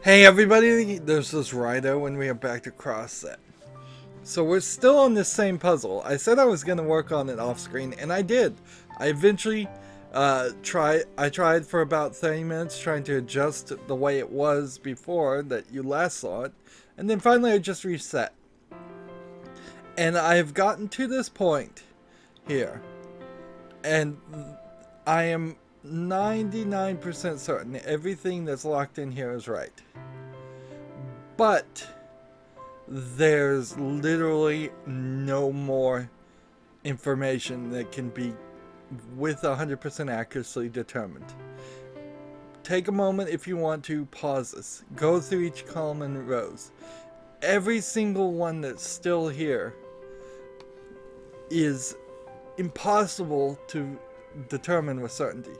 Hey everybody, this is Rydo and we are back to cross set. So we're still on this same puzzle. I said I was going to work on it off screen, and I did. I eventually tried for about 30 minutes trying to adjust the way it was before that you last saw it, and then finally I just reset. And I've gotten to this point here, and I am 99% certain everything that's locked in here is right. But there's literally no more information that can be with 100% accuracy determined. Take a moment if you want to pause this. Go through each column and rows. Every single one that's still here is impossible to determine with certainty.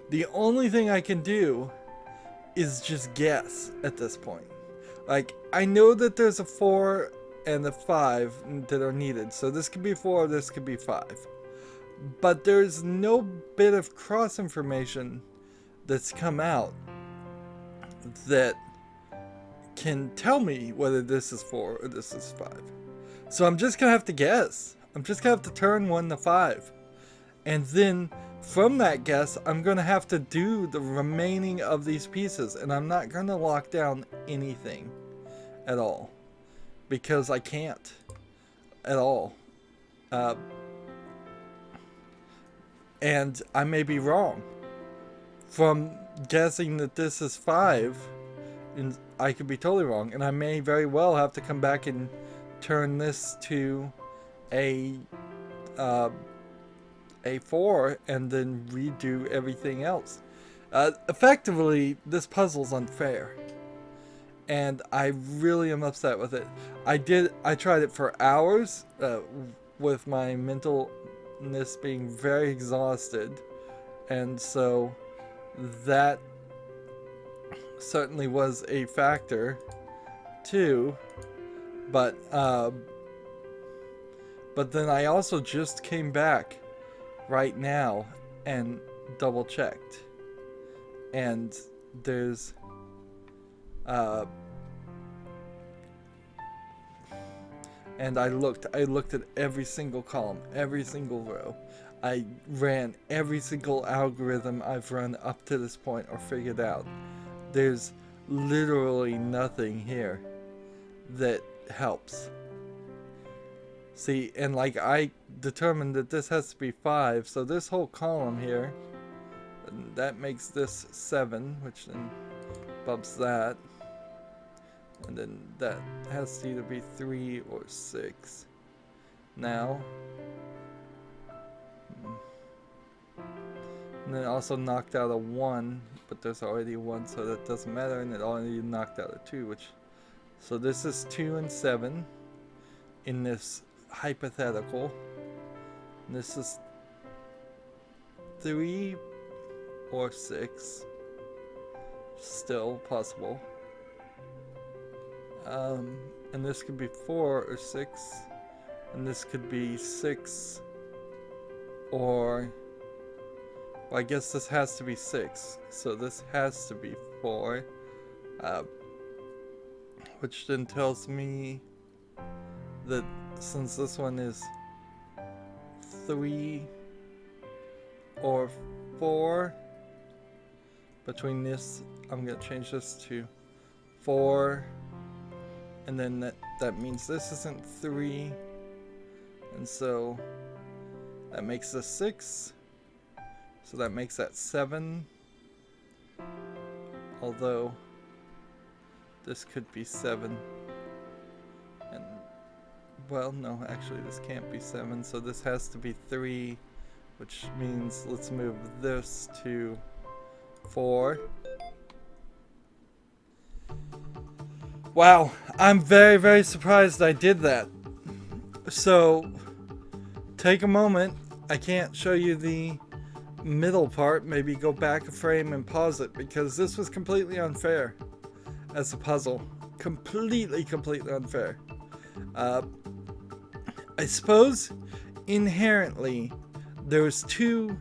The only thing I can do is just guess at this point. Like, I know that there's a 4 and a 5 that are needed. So this could be 4, this could be 5. But there's no bit of cross information that's come out that can tell me whether this is 4 or this is 5. So I'm just going to have to guess. I'm just going to have to turn 1 to 5. And then from that guess, I'm going to have to do the remaining of these pieces. And I'm not going to lock down anything at all, because I can't at all. And I may be wrong. From guessing that this is 5, and I could be totally wrong. And I may very well have to come back and turn this to a 4 and then redo everything else. Effectively, this puzzle's unfair, and I really am upset with it. I tried it for hours with my mentalness being very exhausted, and so that certainly was a factor too. But then I also just came back right now and double checked, and there's and I looked at every single column, every single row. I ran every single algorithm I've run up to this point or figured out. There's literally nothing here that helps. See, and like, I determined that this has to be 5, so this whole column here, that makes this 7, which then bumps that, and then that has to either be 3 or 6. Now, and then it also knocked out a 1, but there's already a 1, so that doesn't matter, and it already knocked out a 2, which, so this is 2 and 7 in this hypothetical. And this is 3 or 6, still possible. And this could be 4 or 6, and this could be 6, or, well, I guess this has to be 6, so this has to be 4, which then tells me that since this one is 3 or 4, between this, I'm going to change this to 4, and then that means this isn't 3, and so that makes this 6, so that makes that 7, although this could be 7, and, well, no, actually this can't be 7, so this has to be 3, which means let's move this to 4. Wow, I'm very, very surprised I did that. So, take a moment. I can't show you the middle part. Maybe go back a frame and pause it, because this was completely unfair as a puzzle. Completely unfair. I suppose inherently there's two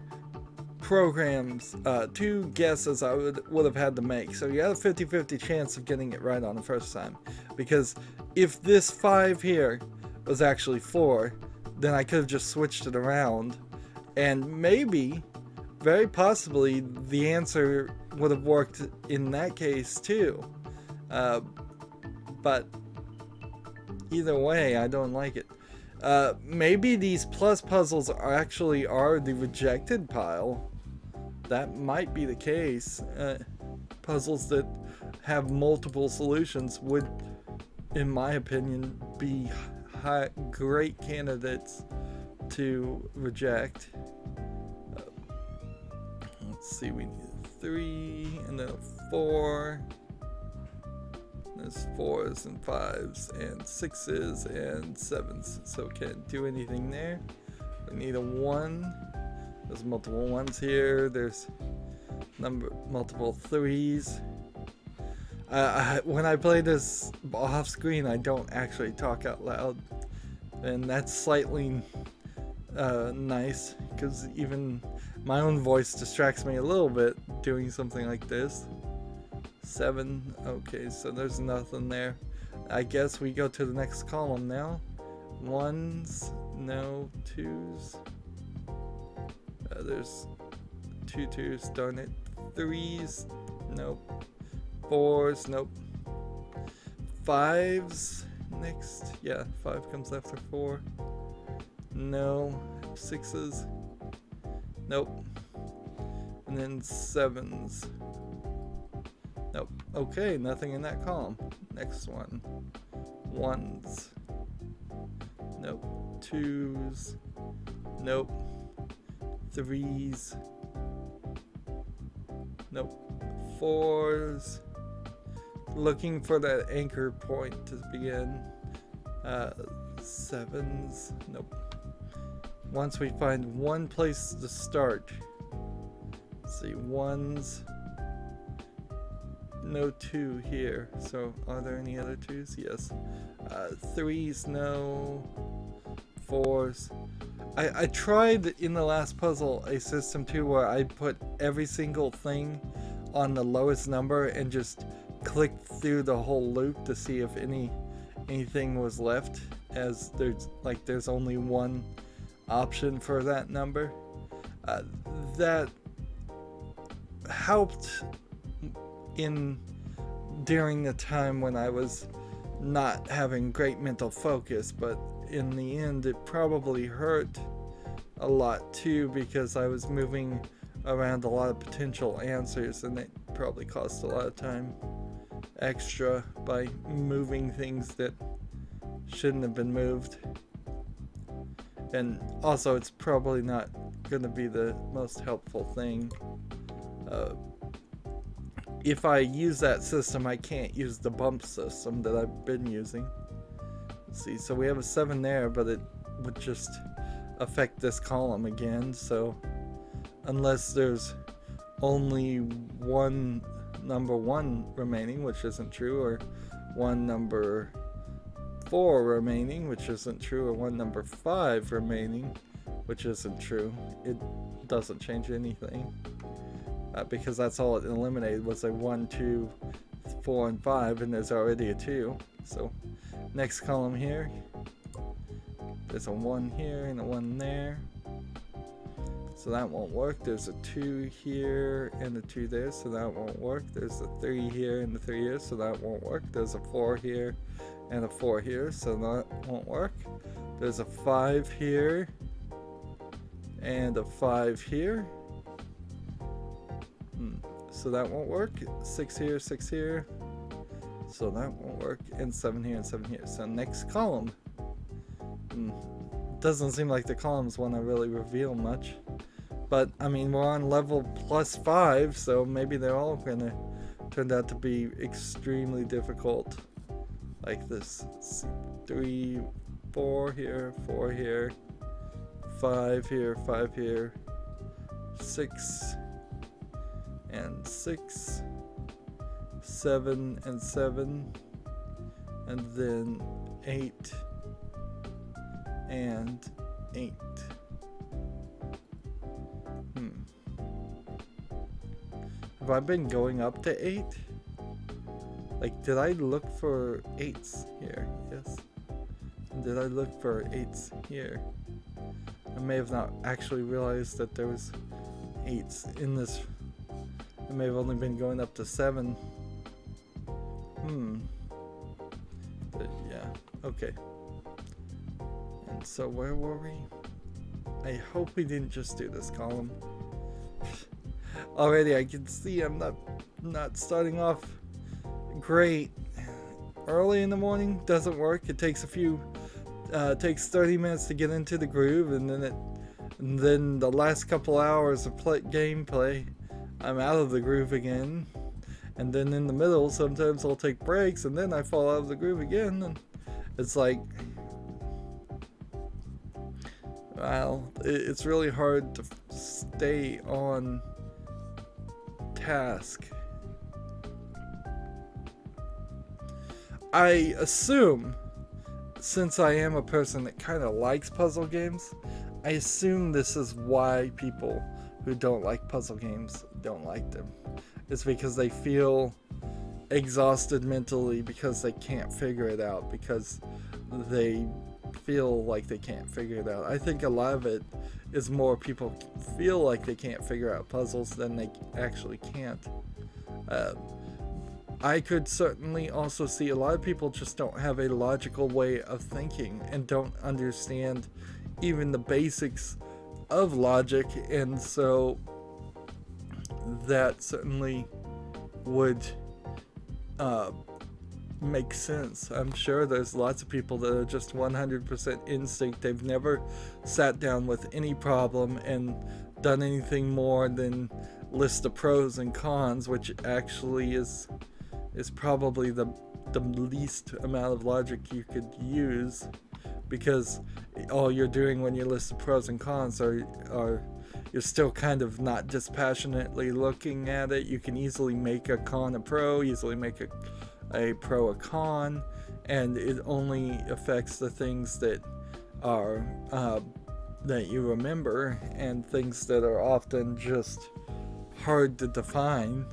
programs, 2 guesses I would have had to make. So you had a 50-50 chance of getting it right on the first time. Because if this 5 here was actually 4, then I could have just switched it around. And maybe, very possibly, the answer would have worked in that case too. But either way, I don't like it. Maybe these plus puzzles are the rejected pile. That might be the case. Puzzles that have multiple solutions would, in my opinion, be great candidates to reject. Let's see, we need a 3 and then a 4. There's 4s and 5s and 6s and 7s, so can't do anything there. We need a 1. There's multiple 1s here. There's multiple 3s. When I play this off screen, I don't actually talk out loud, and that's slightly nice, because even my own voice distracts me a little bit doing something like this. 7. Okay, so there's nothing there. I guess we go to the next column now. 1s, no. 2s. There's 2 2s, darn it. 3s, nope. 4s, nope. 5s next. Yeah, 5 comes after 4. No. 6s, nope. And then 7s. Nope. Okay, nothing in that column. Next one. 1s. Nope. 2s. Nope. 3s. Nope. 4s. Looking for that anchor point to begin. 7s. Nope. Once we find one place to start. Let's see. 1s. No 2 here, so are there any other 2s? Yes. 3s, no. 4s. I tried in the last puzzle a system too where I put every single thing on the lowest number and just clicked through the whole loop to see if anything was left, as there's only one option for that number. That helped during the time when I was not having great mental focus, but in the end it probably hurt a lot too, because I was moving around a lot of potential answers, and it probably cost a lot of time extra by moving things that shouldn't have been moved. And also, it's probably not going to be the most helpful thing. If I use that system, I can't use the bump system that I've been using. Let's see, so we have a 7 there, but it would just affect this column again, so unless there's only one number 1 remaining, which isn't true, or one number 4 remaining, which isn't true, or one number 5 remaining, which isn't true, it doesn't change anything. Because that's all it eliminated was a 1, 2, 4, and 5, and there's already a 2. So next column here, there's a 1 here and a 1 there, so that won't work. There's a 2 here and a 2 there, so that won't work. There's a 3 here and a 3 here, so that won't work. There's a 4 here and a 4 here, so that won't work. There's a 5 here and a 5 here, so that won't work. 6 here, 6 here, so that won't work. And 7 here and 7 here. So next column. Doesn't seem like the columns want to really reveal much, but I mean, we're on level +5, so maybe they're all gonna turn out to be extremely difficult, like this. Let's see, 3, 4 here, 4 here, 5 here, 5 here, 6 and 6, 7 and 7, and then 8 and 8. Have I been going up to 8? Like, did I look for 8s here? Yes. Did I look for 8s here? I may have not actually realized that there was 8s in this. I may have only been going up to 7. But yeah, okay. And so where were we? I hope we didn't just do this column. Already I can see I'm not starting off great. Early in the morning doesn't work. It takes takes 30 minutes to get into the groove, and then the last couple hours of gameplay, I'm out of the groove again. And then in the middle, sometimes I'll take breaks, and then I fall out of the groove again. And it's like, well, it's really hard to stay on task. I assume, since I am a person that kind of likes puzzle games, I assume this is why people who don't like puzzle games don't like them. It's because they feel exhausted mentally because they can't figure it out, because they feel like they can't figure it out. I think a lot of it is more people feel like they can't figure out puzzles than they actually can't. I could certainly also see a lot of people just don't have a logical way of thinking and don't understand even the basics of logic, and so that certainly would make sense. I'm sure there's lots of people that are just 100% instinct. They've never sat down with any problem and done anything more than list the pros and cons, which actually is probably the least amount of logic you could use, because all you're doing when you list the pros and cons are you're still kind of not dispassionately looking at it. You can easily make a con a pro, easily make a pro a con, and it only affects the things that are that you remember, and things that are often just hard to define.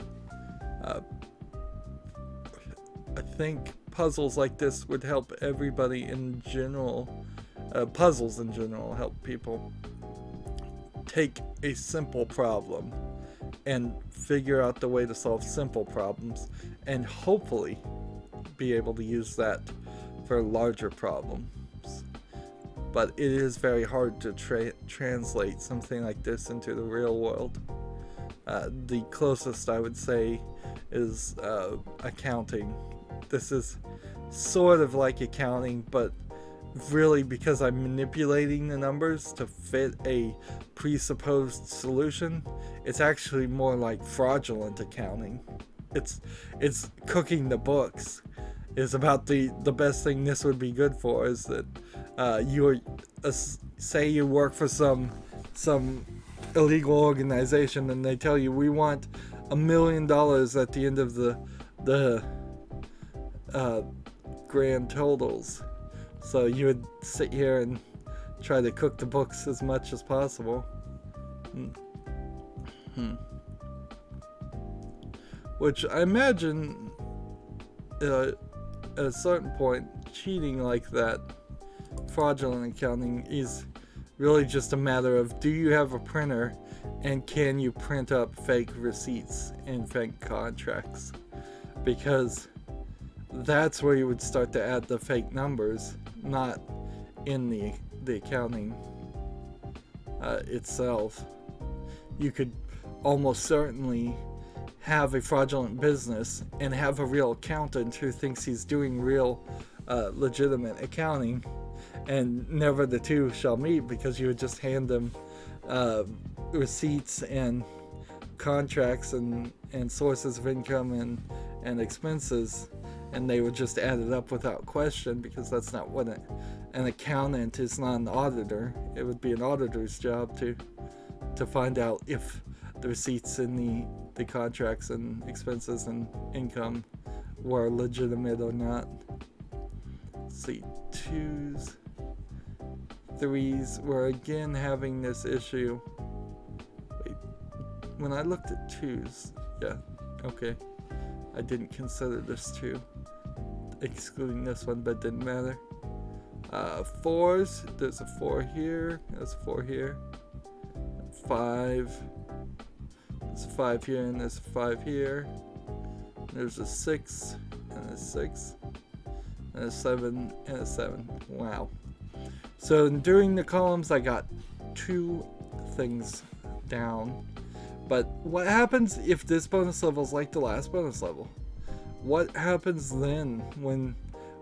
I think puzzles like this would help everybody in general. Puzzles in general help people take a simple problem and figure out the way to solve simple problems, and hopefully be able to use that for larger problems. But it is very hard to translate something like this into the real world. The closest I would say is accounting. This is sort of like accounting, but really, because I'm manipulating the numbers to fit a presupposed solution, it's actually more like fraudulent accounting. It's cooking the books. Is about the best thing this would be good for is that say you work for some illegal organization, and they tell you, we want $1 million at the end of the grand totals. So you would sit here and try to cook the books as much as possible. Which I imagine at a certain point, cheating like that, fraudulent accounting, is really just a matter of, do you have a printer and can you print up fake receipts and fake contracts? Because that's where you would start to add the fake numbers, not in the accounting itself. You could almost certainly have a fraudulent business and have a real accountant who thinks he's doing real legitimate accounting, and never the two shall meet, because you would just hand them receipts and contracts and sources of income and expenses, and they would just add it up without question, because that's not what an accountant is. Not an auditor. It would be an auditor's job to find out if the receipts and the contracts and expenses and income were legitimate or not. Let's see, 2s, 3s, we're again having this issue. Wait, when I looked at 2s, Yeah, okay. I didn't consider this 2, excluding this one, but didn't matter. 4s, there's a 4 here, there's a 4 here. 5, there's a 5 here, and there's a 5 here. There's a 6, and a 6, and a 7, and a 7. Wow. So during the columns, I got 2 things down. But what happens if this bonus level is like the last bonus level? What happens then when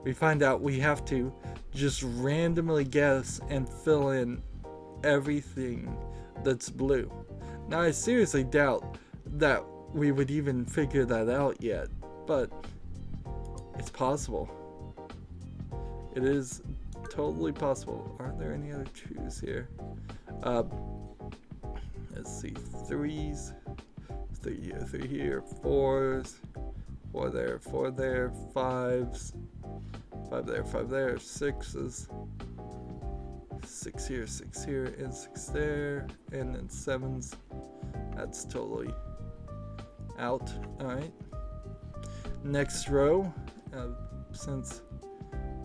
we find out we have to just randomly guess and fill in everything that's blue? Now, I seriously doubt that we would even figure that out yet, but it's possible. It is totally possible. Are there any other 2s here? Let's see, 3s, 3 here, 3 here, 4s, 4 there, 4 there, 5s, 5 there, 5 there, 6s, 6 here, 6 here, and 6 there, and then 7s. That's totally out. Alright. Next row, since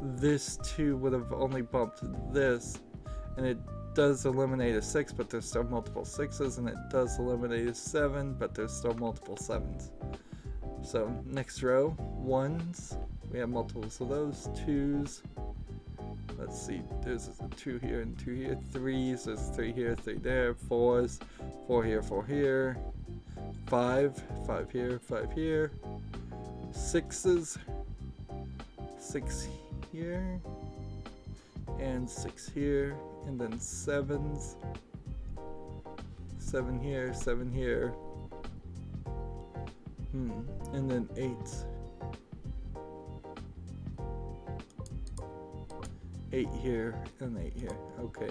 this 2 would have only bumped this, and it does eliminate a 6, but there's still multiple 6s, and it does eliminate a 7, but there's still multiple 7s. So next row, 1s, we have multiples of those. 2s, let's see, there's a 2 here and 2 here. 3s, there's 3 here, 3 there. 4s, 4 here, 4 here. 5, 5 here, 5 here. 6s, 6 here, and 6 here, and then 7s, 7 here, 7 here, and then 8s, 8 here, and 8 here. Okay.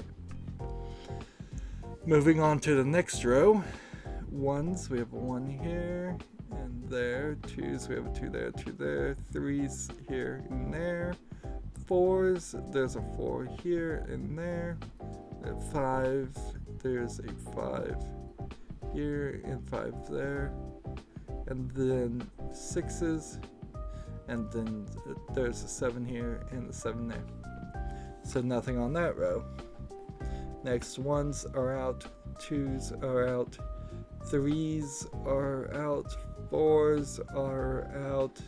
Moving on to the next row. 1s, we have a 1 here and there. 2s, we have a 2 there, 2 there. 3s here and there. 4s, there's a 4 here and there. 5, there's a 5 here and 5 there. And then 6s, and then there's a 7 here and a 7 there. So nothing on that row. Next, 1s are out, 2s are out, 3s are out, 4s are out,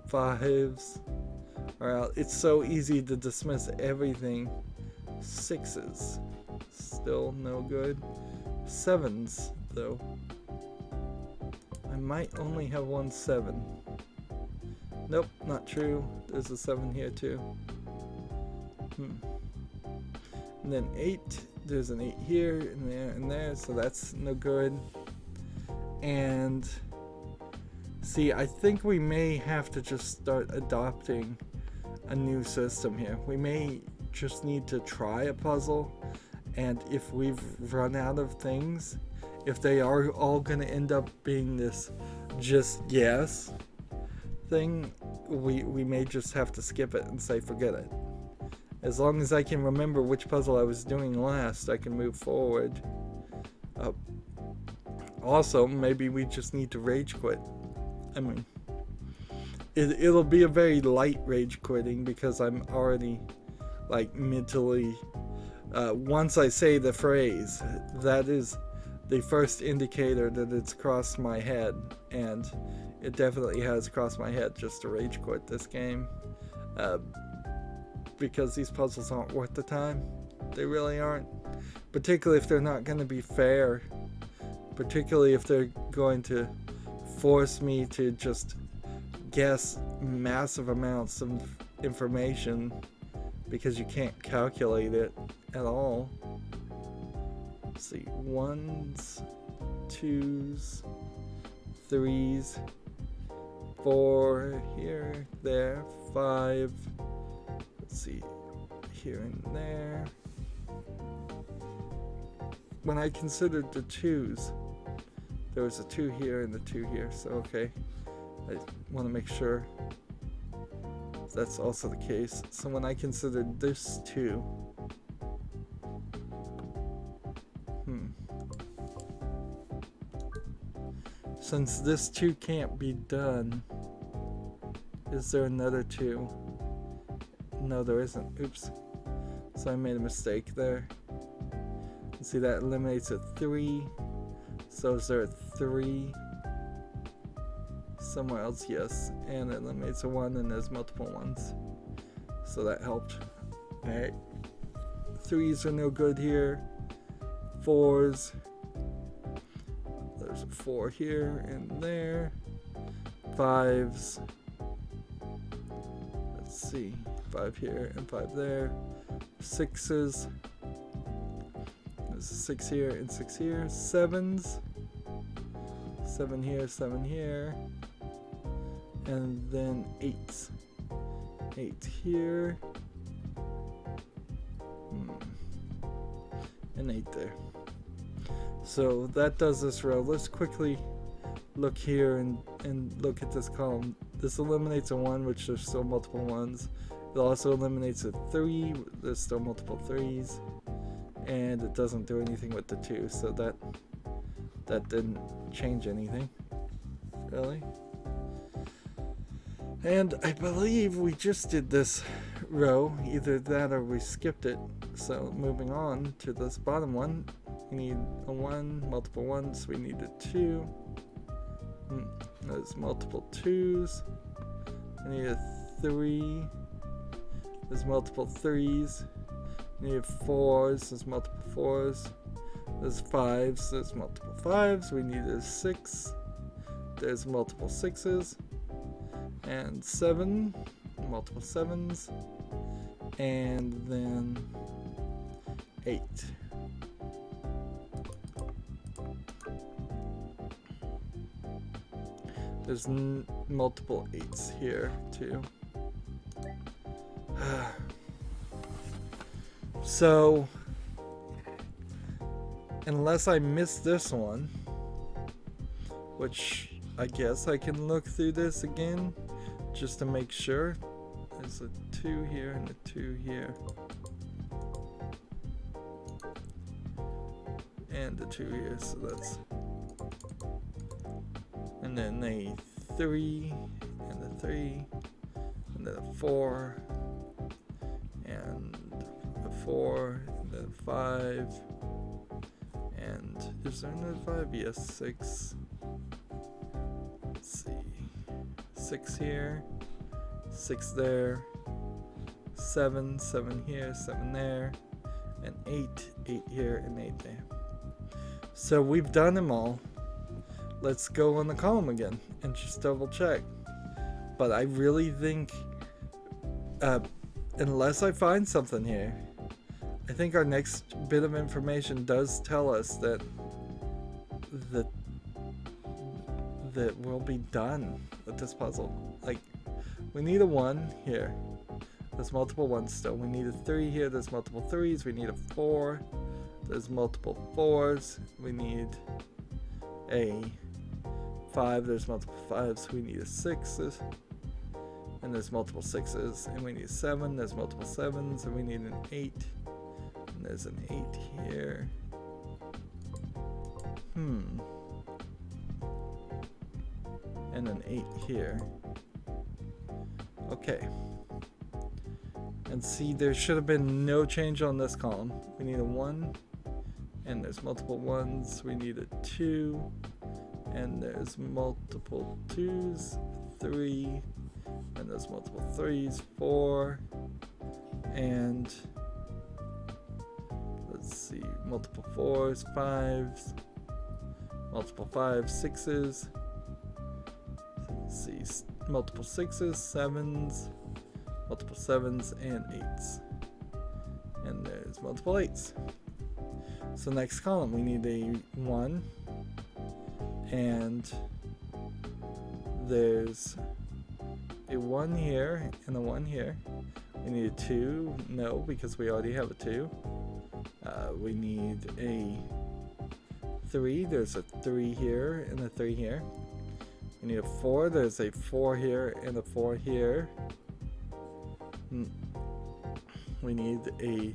5s are out. It's so easy to dismiss everything. 6s, still no good. 7s, though. I might only have 1 7. Nope, not true. There's a 7 here too. And then 8, there's an 8 here and there, so that's no good. And see, I think we may have to just start adopting a new system here. We may just need to try a puzzle, and if we've run out of things, if they are all going to end up being this just guess thing, we may just have to skip it and say forget it. As long as I can remember which puzzle I was doing last, I can move forward. Also, maybe we just need to rage quit. I mean, it'll be a very light rage quitting because I'm already like mentally, once I say the phrase, that is the first indicator that it's crossed my head, and it definitely has crossed my head just to rage quit this game. Because these puzzles aren't worth the time. They really aren't. Particularly if they're not going to be fair. Particularly if they're going to force me to just guess massive amounts of information because you can't calculate it at all. Let's see, 1s, 2s, 3s, 4 here, there, 5. Let's see, here and there. When I considered the 2s, there was a 2 here and the 2 here, so okay. I want to make sure that's also the case. So when I considered this 2, since this 2 can't be done, is there another 2? No, there isn't. Oops. So I made a mistake there. See, that eliminates a 3. So is there a 3 somewhere else? Yes. And it eliminates a 1, and there's multiple ones. So that helped. Alright. 3s are no good here. 4s. There's a 4 here and there. 5s. Let's see. 5 here and 5 there. 6s. There's a 6 here and 6 here. 7s. 7 here, 7 here. And then 8s. 8 here. And 8 there. So that does this row. Let's quickly look here and look at this column. This eliminates a 1, which there's still multiple 1s. It also eliminates a 3, there's still multiple 3s. And it doesn't do anything with the 2, so that didn't change anything, really. And I believe we just did this row, either that or we skipped it. So moving on to this bottom one, we need a 1, multiple 1s, we need a 2. There's multiple 2s. We need a 3. There's multiple 3s. We need 4s. There's multiple 4s. There's 5s. There's multiple 5s. We need a 6. There's multiple 6s. And 7. Multiple 7s. And then 8. There's multiple 8s here too. So, unless I missed this one, which I guess I can look through this again just to make sure. There's a 2 here and a 2 here. And a 2 here, so that's... And then a 3, and a 3, and then a 4, and a 4, and then a 5, and is there another 5? Yes, 6. Let's see. 6 here, 6 there, 7, 7 here, 7 there, and 8, 8 here, and 8 there. So we've done them all. Let's go on the column again and just double check. But I really think, unless I find something here, I think our next bit of information does tell us that we'll be done with this puzzle. Like, we need a 1 here. There's multiple 1s still. We need a 3 here. There's multiple 3s. We need a 4. There's multiple 4s. We need a 5, there's multiple 5s, we need a 6, and there's multiple 6s, and we need a 7, there's multiple 7s, and we need an 8, and there's an 8 here. And an 8 here. Okay. And see, there should have been no change on this column. We need a 1, and there's multiple 1s, we need a 2, and there's multiple 2s, 3, and there's multiple 3s, 4, and let's see, multiple 4s, 5s, multiple 5s, 6s, let's see, multiple 6s, 7s, multiple 7s, and 8s, and there's multiple 8s. So next column, we need a 1, and there's a 1 here and a 1 here. We need a 2, no, because we already have a 2. We need a 3, there's a 3 here and a 3 here. We need a 4, there's a 4 here and a 4 here. We need a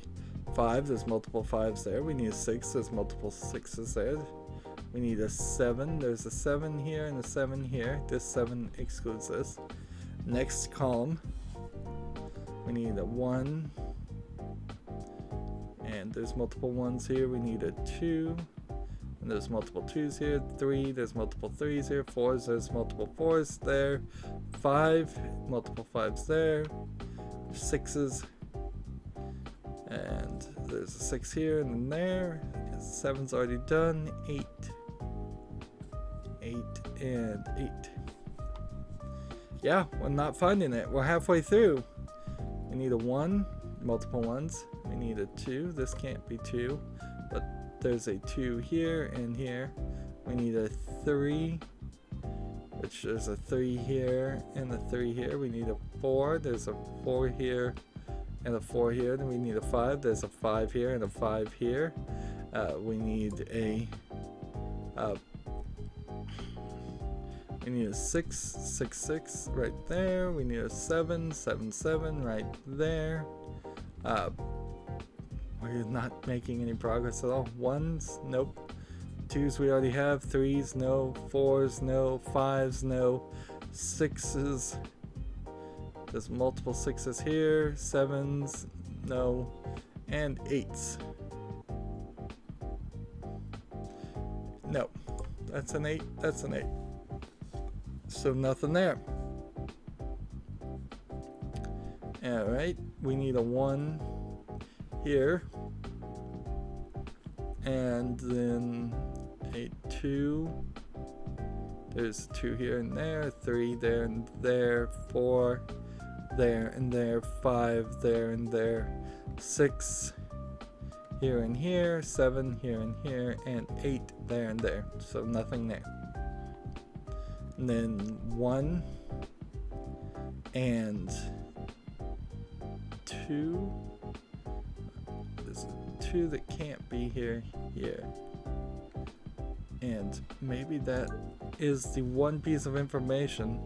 5, there's multiple 5s there. We need a 6, there's multiple 6s there. We need a 7. There's a 7 here and a 7 here. This 7 excludes this. Next column, we need a 1. And there's multiple 1s here. We need a 2. And there's multiple 2s here. 3. There's multiple 3s here. 4s. There's multiple 4s there. 5. Multiple 5s there. 6s. And there's a 6 here and then there. 7's already done. 8. 8 and 8. Yeah, we're not finding it. We're halfway through. We need a 1. Multiple 1s. We need a 2. This can't be 2. But there's a 2 here and here. We need a 3. Which there's a 3 here and a 3 here. We need a 4. There's a 4 here and a 4 here. Then we need a 5. There's a 5 here and a 5 here. We need a 6, 6, 6 right there. We need a 7, 7, 7 right there. We're not making any progress at all. 1s, nope. 2s we already have. 3s, no. 4s, no. 5s, no. 6s. There's multiple 6s here. 7s, no. And 8s. No. That's an 8. That's an 8. So nothing there. Alright, we need a 1 here. And then a 2. There's 2 here and there. 3 there and there. 4 there and there. 5 there and there. 6 here and here. 7 here and here. And 8 there and there. So nothing there. And then 1 and 2. There's a 2 that can't be here. And maybe that is the one piece of information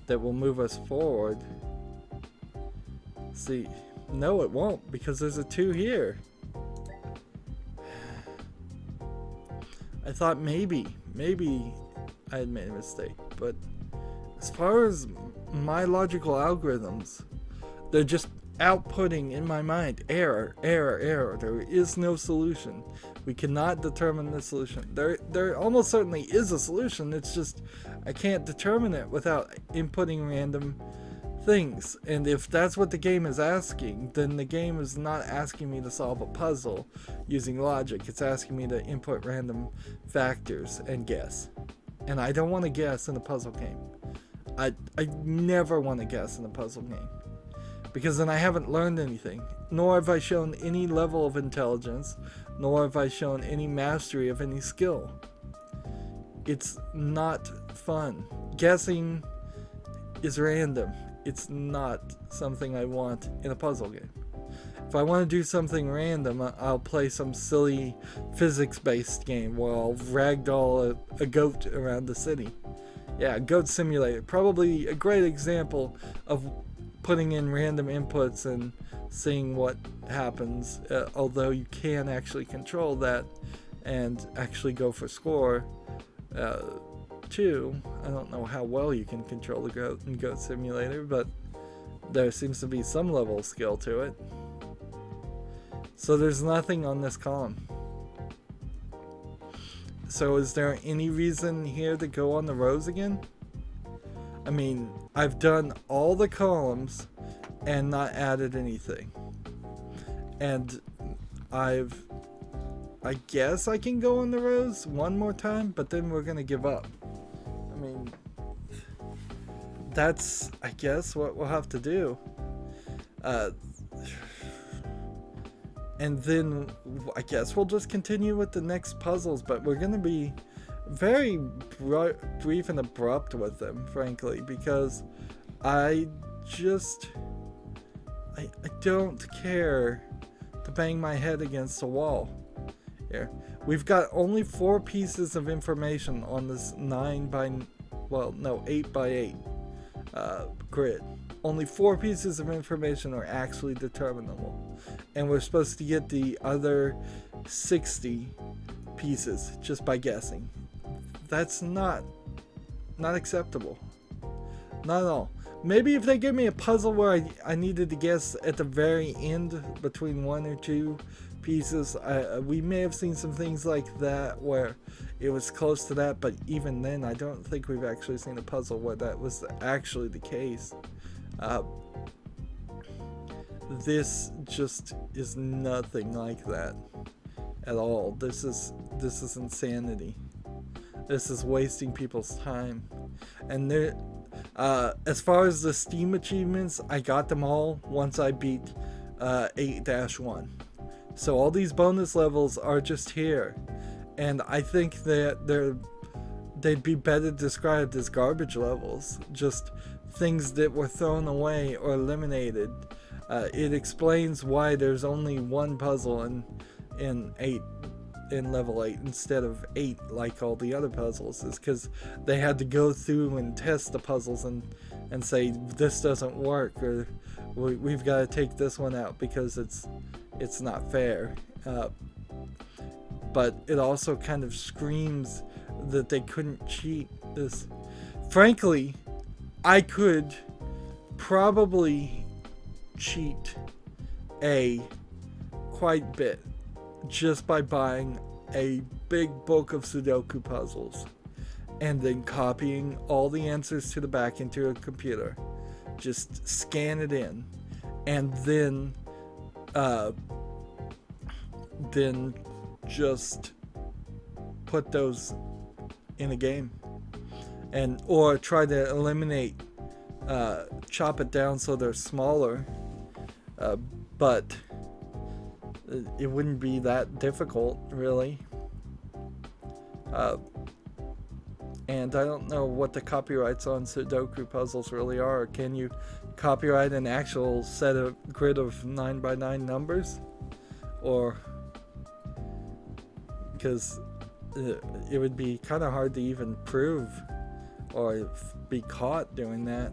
that will move us forward. See, no it won't, because there's a 2 here. I thought maybe I had made a mistake, but as far as my logical algorithms, they're just outputting in my mind error, error, error. There is no solution. We cannot determine the solution. There almost certainly is a solution. It's just I can't determine it without inputting random things. And if that's what the game is asking, then the game is not asking me to solve a puzzle using logic. It's asking me to input random factors and guess. And I don't want to guess in a puzzle game. I never want to guess in a puzzle game, because then I haven't learned anything, nor have I shown any level of intelligence, nor have I shown any mastery of any skill. It's not fun. Guessing is random. It's not something I want in a puzzle game. If I want to do something random, I'll play some silly physics-based game where I'll ragdoll a goat around the city. Yeah, Goat Simulator. Probably a great example of putting in random inputs and seeing what happens, although you can actually control that and actually go for score too. I don't know how well you can control the goat in Goat Simulator, but there seems to be some level of skill to it. So there's nothing on this column. So is there any reason here to go on the rows again? I mean, I've done all the columns and not added anything. And I guess I can go on the rows one more time, but then we're gonna give up. I mean, that's, I guess, what we'll have to do. And then I guess we'll just continue with the next puzzles, but we're gonna be very brief and abrupt with them, frankly, because I don't care to bang my head against a wall here. We've got only 4 pieces of information on this 8 by 8 grid. Only 4 pieces of information are actually determinable, and we're supposed to get the other 60 pieces just by guessing. that's not acceptable. Not at all. Maybe if they give me a puzzle where I needed to guess at the very end between one or two pieces, we may have seen some things like that where it was close to that, but even then I don't think we've actually seen a puzzle where that was actually the case. This just is nothing like that at all. This is insanity. This is wasting people's time. And there, as far as the Steam achievements, I got them all once I beat 8-1. So all these bonus levels are just here, and I think that they'd be better described as garbage levels, just things that were thrown away or eliminated. It explains why there's only one puzzle in level 8 instead of 8 like all the other puzzles, is because they had to go through and test the puzzles and say this doesn't work, or we've got to take this one out because it's not fair. But it also kind of screams that they couldn't cheat this. Frankly, I could probably cheat quite a bit just by buying a big bulk of Sudoku puzzles and then copying all the answers to the back into a computer. Just scan it in, and then just put those in a game, or try to eliminate, chop it down so they're smaller, but it wouldn't be that difficult, really. And I don't know what the copyrights on Sudoku puzzles really are. Can you copyright an actual grid of 9x9 numbers? Or, because it would be kind of hard to even prove or be caught doing that.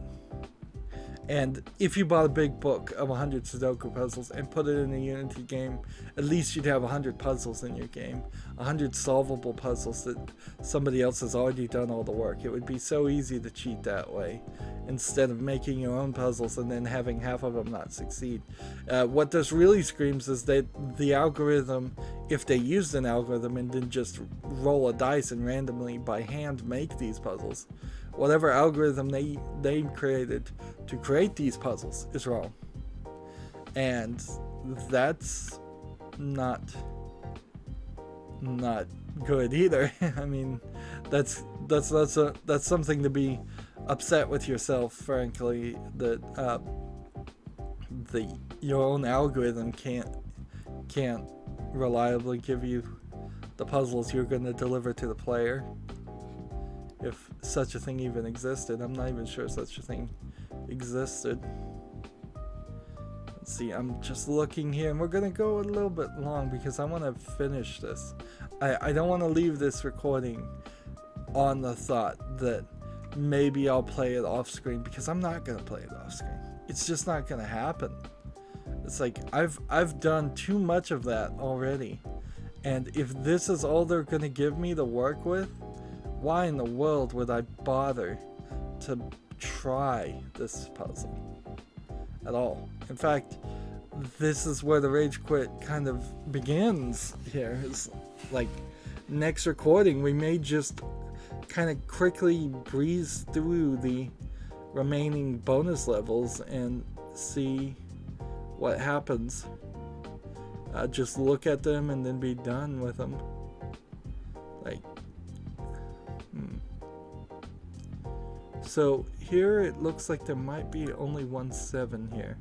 And if you bought a big book of 100 Sudoku puzzles and put it in a Unity game, at least you'd have 100 puzzles in your game. 100 solvable puzzles that somebody else has already done all the work. It would be so easy to cheat that way, instead of making your own puzzles and then having half of them not succeed. What this really screams is that the algorithm, if they used an algorithm and didn't just roll a dice and randomly by hand make these puzzles, whatever algorithm they created to create these puzzles is wrong. And that's not good either. I mean, that's something to be upset with yourself, frankly, that your own algorithm can't reliably give you the puzzles you're going to deliver to the player. If such a thing even existed. I'm not even sure such a thing existed. Let's see, I'm just looking here, and we're gonna go a little bit long because I want to finish this. I don't want to leave this recording on the thought that maybe I'll play it off screen, because I'm not gonna play it off screen. It's just not gonna happen. It's like I've done too much of that already, and if this is all they're gonna give me to work with, why in the world would I bother to try this puzzle at all? In fact, this is where the rage quit kind of begins here. It's like, next recording we may just kind of quickly breeze through the remaining bonus levels and see what happens. Just look at them and then be done with them. Like, so here it looks like there might be only 1/7 here.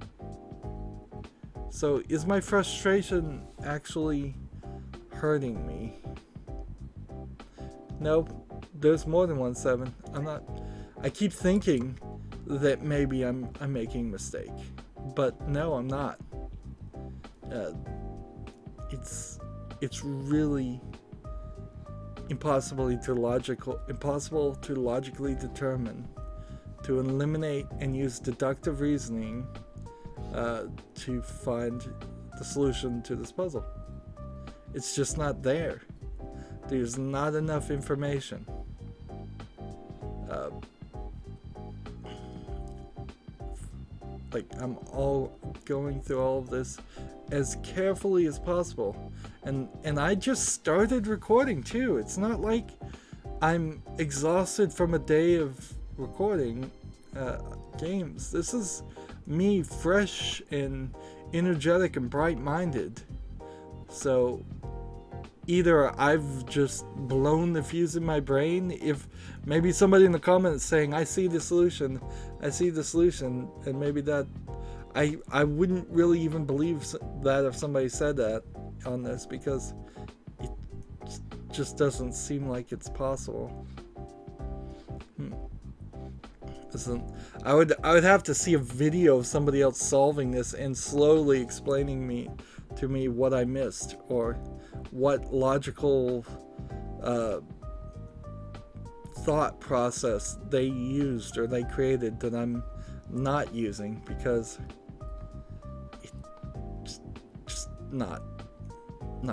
So is my frustration actually hurting me? Nope, there's more than 1/7. I keep thinking that maybe I'm making a mistake, but no, I'm not. It's really impossible to logically determine, to eliminate and use deductive reasoning to find the solution to this puzzle. It's just not there. There's not enough information. like I'm all going through all of this as carefully as possible, and I just started recording too. It's not like I'm exhausted from a day of recording games. This is me fresh and energetic and bright-minded. So either I've just blown the fuse in my brain, if maybe somebody in the comments saying I see the solution, and maybe that I wouldn't really even believe that if somebody said that on this, because it just doesn't seem like it's possible. I would have to see a video of somebody else solving this and slowly explaining to me what I missed, or what logical thought process they used or they created that I'm not using, because it's just not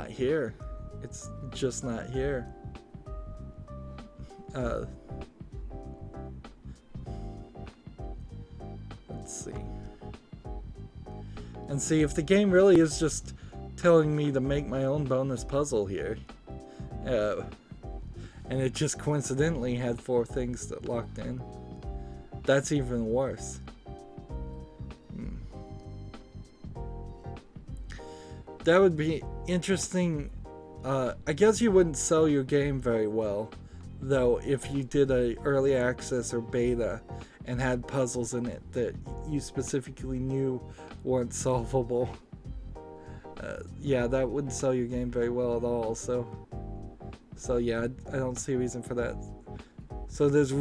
here. It's just not here. Let's see. And see if the game really is just telling me to make my own bonus puzzle here. And it just coincidentally had 4 things that locked in. That's even worse. That would be interesting. I guess you wouldn't sell your game very well, though, if you did a early access or beta and had puzzles in it that you specifically knew weren't solvable. Yeah, that wouldn't sell your game very well at all. So yeah, I don't see a reason for that. So there's,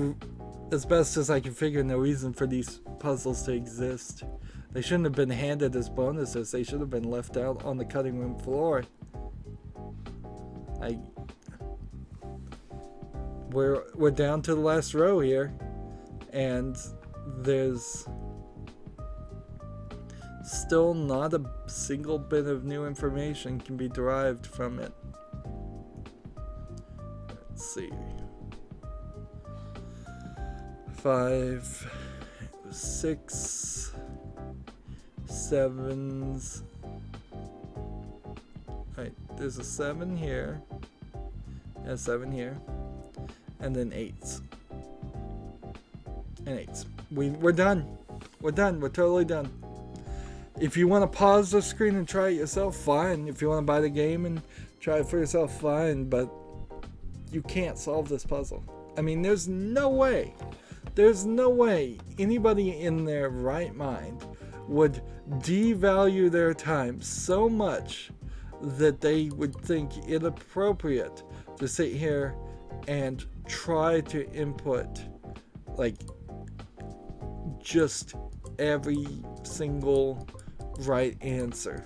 as best as I can figure, no reason for these puzzles to exist. They shouldn't have been handed as bonuses. They should have been left out on the cutting room floor. We're down to the last row here, and there's still not a single bit of new information can be derived from it. Let's see. 5, 6, 7s. Alright, there's a 7 here, and a 7 here, and then 8s. And 8s. We're done. We're done. We're totally done. If you want to pause the screen and try it yourself, fine. If you want to buy the game and try it for yourself, fine. But you can't solve this puzzle. I mean, there's no way anybody in their right mind would devalue their time so much that they would think it appropriate to sit here and try to input like just every single right answer.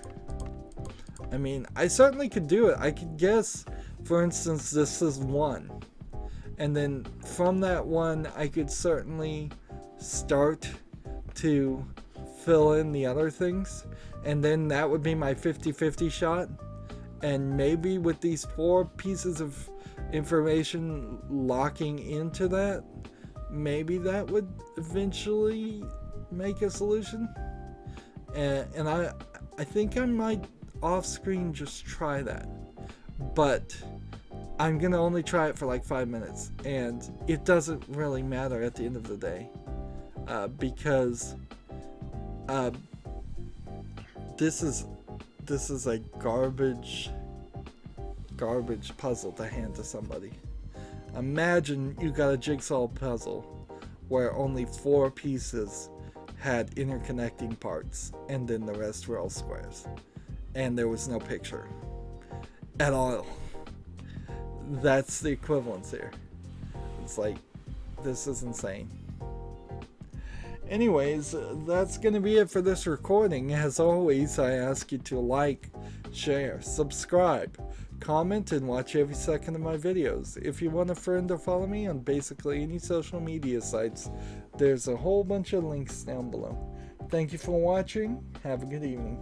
I mean, I certainly could do it. I could guess, for instance, this is 1, and then from that 1 I could certainly start to fill in the other things, and then that would be my 50-50 shot. And maybe with these 4 pieces of information locking into that, maybe that would eventually make a solution. And I think I might off screen just try that, but I'm gonna only try it for like 5 minutes, and it doesn't really matter at the end of the day, because this is a garbage puzzle to hand to somebody. Imagine you got a jigsaw puzzle where only 4 pieces had interconnecting parts, and then the rest were all squares, and there was no picture at all. That's the equivalence here. It's like, this is insane. Anyways, that's gonna be it for this recording. As always, I ask you to like, share, subscribe, comment, and watch every second of my videos. If you want a friend to follow me on basically any social media sites, there's a whole bunch of links down below. Thank you for watching. Have a good evening.